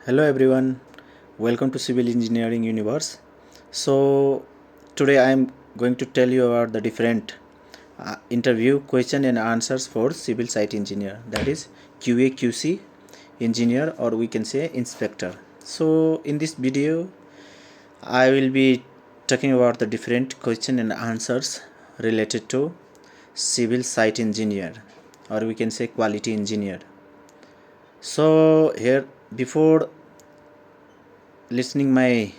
Hello everyone, welcome to Civil Engineering Universe. So today I am going to tell you about the different interview question and answers for civil site engineer, that is QA QC engineer, or we can say inspector. So in this video I will be talking about the different question and answers related to civil site engineer, or we can say quality engineer. So here, before listening my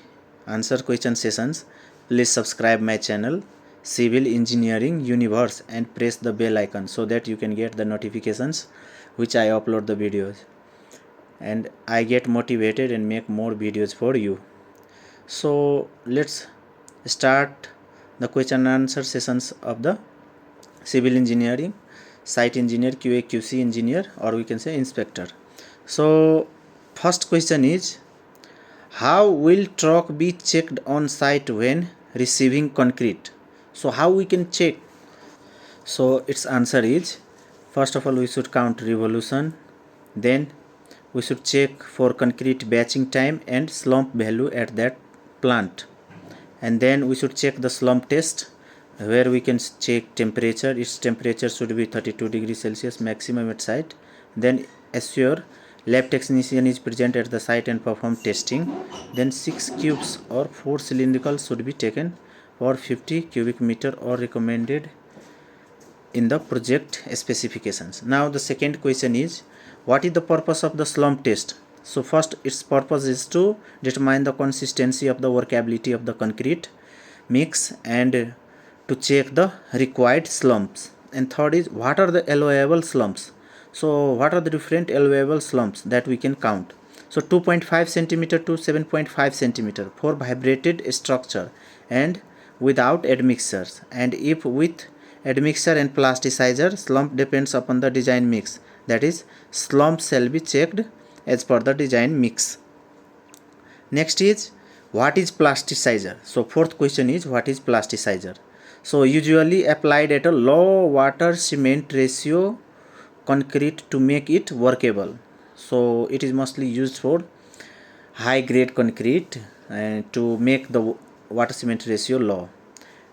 answer question sessions, please subscribe my channel Civil Engineering Universe and press the bell icon so that you can get the notifications which I upload the videos, and I get motivated and make more videos for you. So let's start the question and answer sessions of the civil engineering site engineer, QA QC engineer, or we can say inspector. So first question is, how will truck be checked on site when receiving concrete? So how we can check? So its answer is, first of all we should count revolution, then we should check for concrete batching time and slump value at that plant, and then we should check the slump test where we can check temperature. Its temperature should be 32 degrees Celsius maximum at site. Then assure lab technician is present at the site and perform testing. Then 6 cubes or 4 cylindrical should be taken for 50 cubic meter or recommended in the project specifications. Now the second question is, what is the purpose of the slump test? So first, its purpose is to determine the consistency of the workability of the concrete mix and to check the required slumps. And third is, what are the allowable slumps? So what are the different allowable slumps that we can count? So 2.5 centimeter to 7.5 centimeter for vibrated structure and without admixtures, and if with admixture and plasticizer, slump depends upon the design mix, that is slump shall be checked as per the design mix. Next is, what is plasticizer? So fourth question is, what is plasticizer? So usually applied at a low water cement ratio concrete to make it workable. So it is mostly used for high grade concrete and to make the water cement ratio low.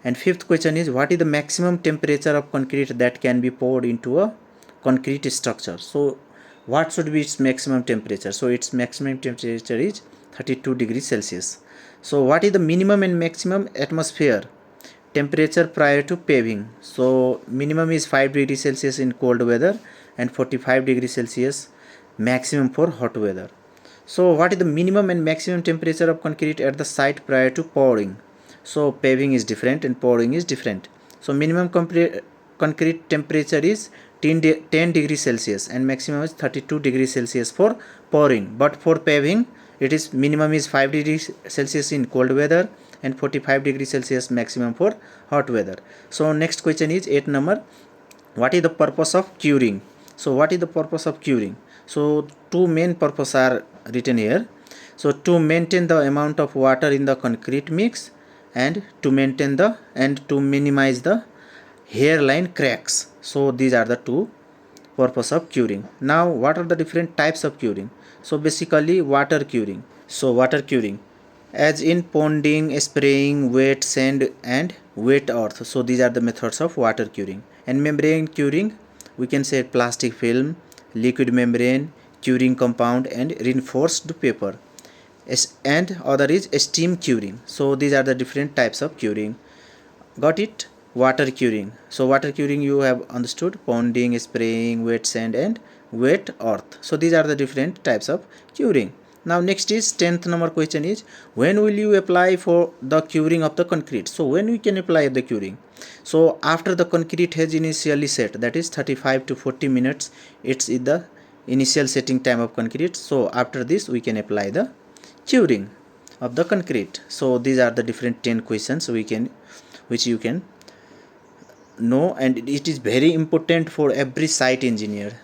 And fifth question is, what is the maximum temperature of concrete that can be poured into a concrete structure? So what should be its maximum temperature? So its maximum temperature is 32 degrees Celsius. So what is the minimum and maximum atmosphere temperature prior to paving? So minimum is 5 degrees Celsius in cold weather and 45 degrees Celsius maximum for hot weather. So what is the minimum and maximum temperature of concrete at the site prior to pouring? So paving is different and pouring is different. So minimum concrete temperature is 10 degrees Celsius and maximum is 32 degrees Celsius for pouring. But for paving, it is minimum is 5 degrees Celsius in cold weather and 45 degrees Celsius maximum for hot weather. So next question is 8 number. What is the purpose of curing? So what is the purpose of curing? So two main purposes are written here. So to maintain the amount of water in the concrete mix and to maintain the and to minimize the hairline cracks. So these are the two purpose of curing. Now what are the different types of curing? So basically water curing. So water curing as in ponding, spraying, wet sand and wet earth. So these are the methods of water curing. And membrane curing, we can say plastic film, liquid membrane, curing compound and reinforced paper. And other is steam curing. So these are the different types of curing. Got it? Water curing. So water curing you have understood: ponding, spraying, wet sand and wet earth. So these are the different types of curing. Now next is 10th number question is, when will you apply for the curing of the concrete? So when we can apply the curing? So after the concrete has initially set, that is 35 to 40 minutes, it's in the initial setting time of concrete. So after this we can apply the curing of the concrete. So these are the different 10 questions which you can know, and it is very important for every site engineer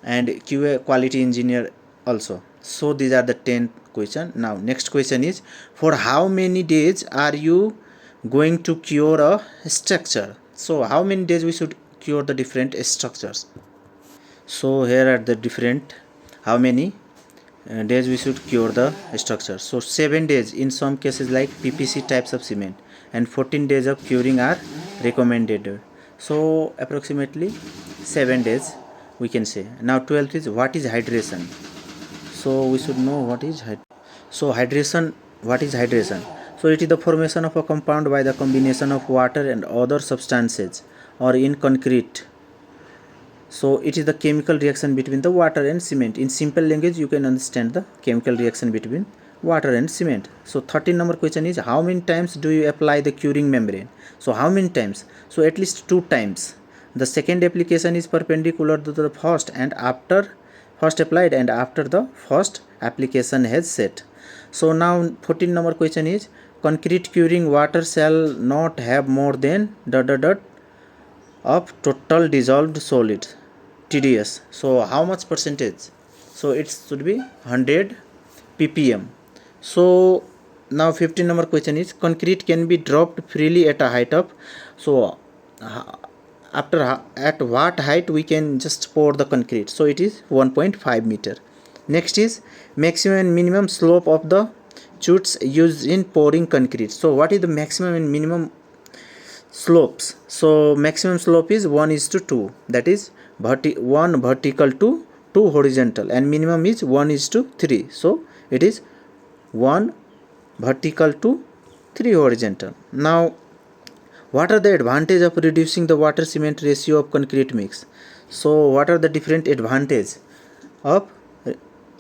and QA quality engineer also. So these are the 10 question. Now next question is, for how many days are you going to cure a structure? So how many days we should cure the different structures? So here are the different how many days we should cure the structure. So 7 days in some cases like PPC types of cement, and 14 days of curing are recommended. So approximately 7 days we can say. Now 12th is what is hydration. So we should know what is hydration. What is hydration? So it is the formation of a compound by the combination of water and other substances or in concrete. So it is the chemical reaction between the water and cement. In simple language you can understand the chemical reaction between water and cement. So 13 number question is how many times do you apply the curing membrane? So how many times? So at least 2 times. The second application is perpendicular to the first and after first applied and after the first application has set. So now 14 number question is concrete curing water shall not have more than ... of total dissolved solid TDS. So how much percentage? So it should be 100 ppm. So now 15 number question is concrete can be dropped freely at a height of, so at what height we can just pour the concrete? So it is 1.5 meter. Next is maximum and minimum slope of the chutes used in pouring concrete. So what is the maximum and minimum slopes? So maximum slope is 1:2, that is 1 vertical to 2 horizontal, and minimum is 1:3. So it is 1 vertical to 3 horizontal. Now what are the advantage of reducing the water cement ratio of concrete mix? So what are the different advantage of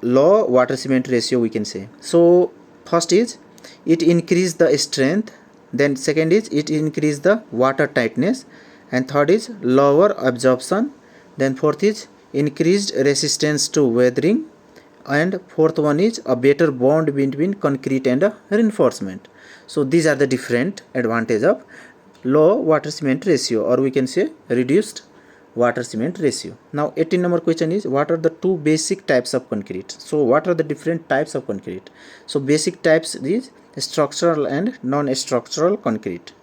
low water cement ratio we can say? So first is it increase the strength, then second is it increase the water tightness, and third is lower absorption, then fourth is increased resistance to weathering, and fourth one is a better bond between concrete and reinforcement. So these are the different advantage of low water cement ratio, or we can say reduced water cement ratio. Now 18 number question is what are the two basic types of concrete? So what are the different types of concrete? So basic types is structural and non-structural concrete.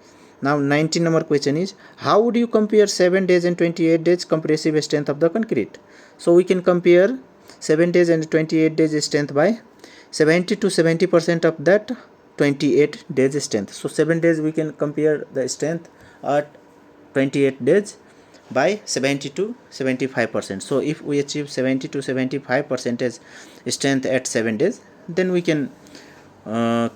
Now 19 number question is how would you compare 7 days and 28 days compressive strength of the concrete? So we can compare 7 days and 28 days strength by 70 to 70% of that 28 days strength. So 7 days we can compare the strength at 28 days by 70 to 75%. So if we achieve 70 to 75% strength at 7 days, then we can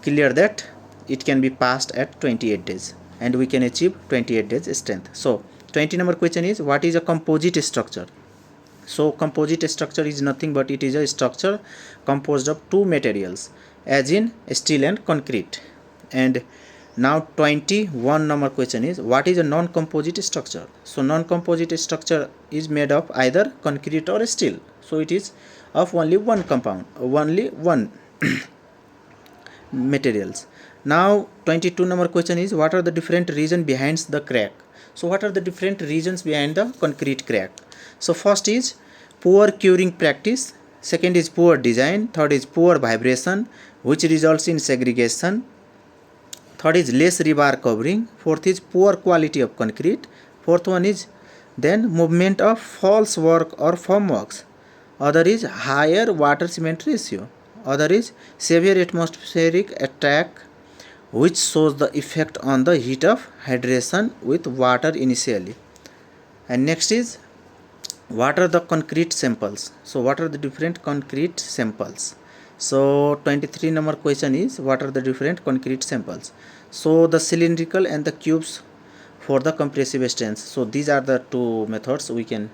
clear that it can be passed at 28 days and we can achieve 28 days strength. So 20 number question is what is a composite structure? So composite structure is nothing but it is a structure composed of two materials, as in steel and concrete. And now 21 number question is what is a non-composite structure? So non-composite structure is made of either concrete or steel. So it is of only one compound, only one materials. Now 22 number question is what are the different reasons behind the crack? So what are the different reasons behind the concrete crack? So first is poor curing practice, second is poor design, third is poor vibration which results in segregation, third is less rebar covering, fourth is poor quality of concrete, fourth one is then movement of false work or formworks, other is higher water cement ratio, other is severe atmospheric attack which shows the effect on the heat of hydration with water initially. And next is what are the concrete samples? So what are the different concrete samples? So 23 number question is what are the different concrete samples? So the cylindrical and the cubes for the compressive strength. So these are the two methods we can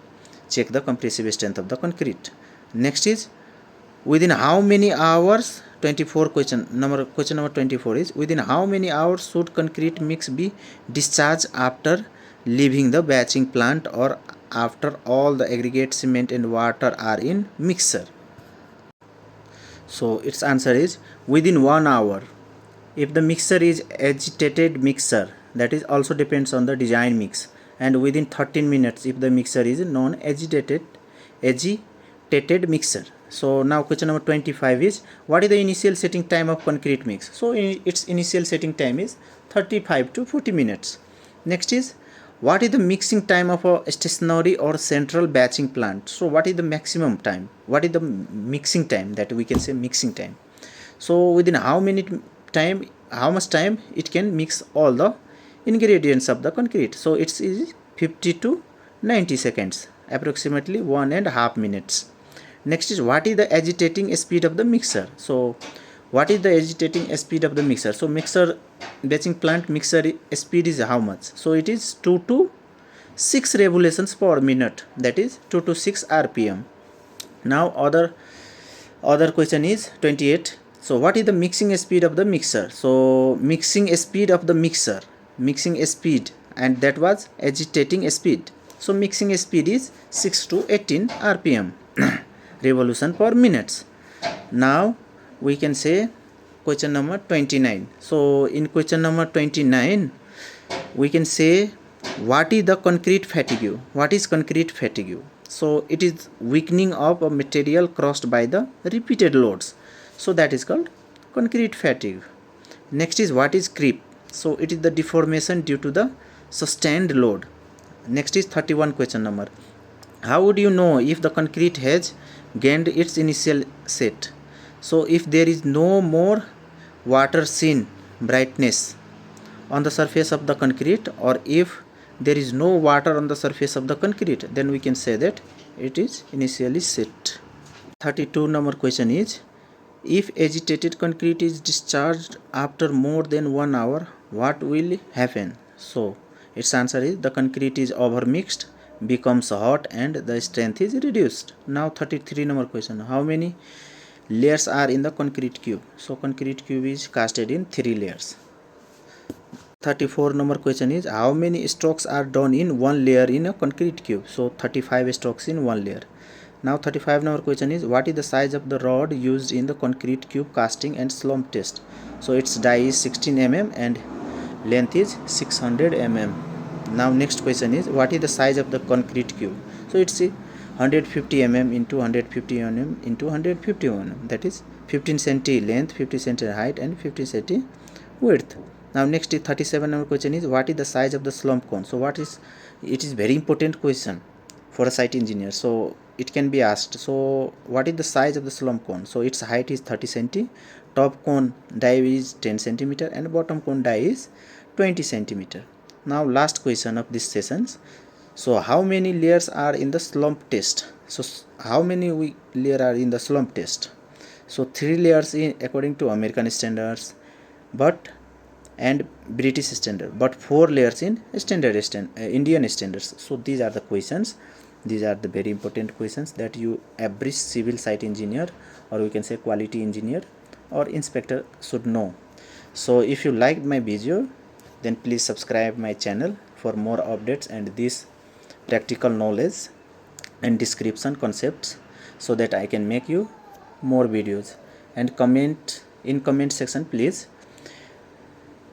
check the compressive strength of the concrete. Next is within how many hours, 24 question number 24 is within how many hours should concrete mix be discharged after leaving the batching plant or after all the aggregate cement and water are in mixer? So its answer is within 1 hour. If the mixer is agitated mixer, that is also depends on the design mix, and within 13 minutes if the mixer is non-agitated mixer. So now question number 25 is what is the initial setting time of concrete mix? So its initial setting time is 35 to 40 minutes. Next is what is the mixing time of a stationary or central batching plant? So what is the maximum time? What is the mixing time, that we can say mixing time? So within how much time it can mix all the ingredients of the concrete? So it's 50 to 90 seconds, approximately 1.5 minutes. Next is, what is the agitating speed of the mixer? So what is the agitating speed of the mixer? So mixer batching plant mixer speed is how much? So it is 2 to 6 revolutions per minute, that is 2 to 6 rpm. Now other question is 28. So what is the mixing speed of the mixer? So mixing speed of the mixer, mixing speed, and that was agitating speed. So mixing speed is 6 to 18 rpm revolution per minute. Now we can say question number 29. So in question number 29 we can say, what is the concrete fatigue? What is concrete fatigue? So it is weakening of a material caused by the repeated loads, so that is called concrete fatigue. Next is, what is creep? So it is the deformation due to the sustained load. Next is 31 question number. How would you know if the concrete has gained its initial set? So if there is no more water seen brightness on the surface of the concrete, or if there is no water on the surface of the concrete, then we can say that it is initially set. 32 number question is, if agitated concrete is discharged after more than 1 hour, what will happen? So its answer is, the concrete is overmixed, becomes hot, and the strength is reduced. Now 33 number question, how many layers are in the concrete cube? So concrete cube is casted in 3 layers. 34 number question is, how many strokes are done in one layer in a concrete cube? So 35 strokes in one layer. Now 35 number question is, what is the size of the rod used in the concrete cube casting and slump test? So its die is 16 mm and length is 600 mm. Now next question is, what is the size of the concrete cube? So it's 150 mm into 150 mm into 150 mm, that is 15 cm length, 50 cm height, and 50 cm width. Now next is 37 number question is, what is the size of the slump cone? So it is very important question for a site engineer, so it can be asked. So what is the size of the slump cone? So its height is 30 cm, top cone die is 10 cm, and bottom cone die is 20 cm. Now last question of this sessions. So how many layers are in the slump test? So how many layers are in the slump test? So 3 layers in according to American standards and British standard, but 4 layers in Indian standards. So these are the questions. These are the very important questions that every civil site engineer, or we can say quality engineer or inspector, should know. So if you liked my video, then please subscribe my channel for more updates and this practical knowledge and description concepts, so that I can make you more videos. And comment section, please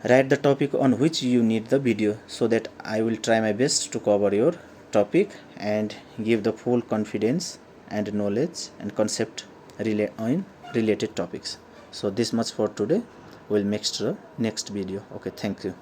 write the topic on which you need the video, so that I will try my best to cover your topic and give the full confidence and knowledge and concept on related topics. So this much for today. We'll mix the next video. Okay, thank you.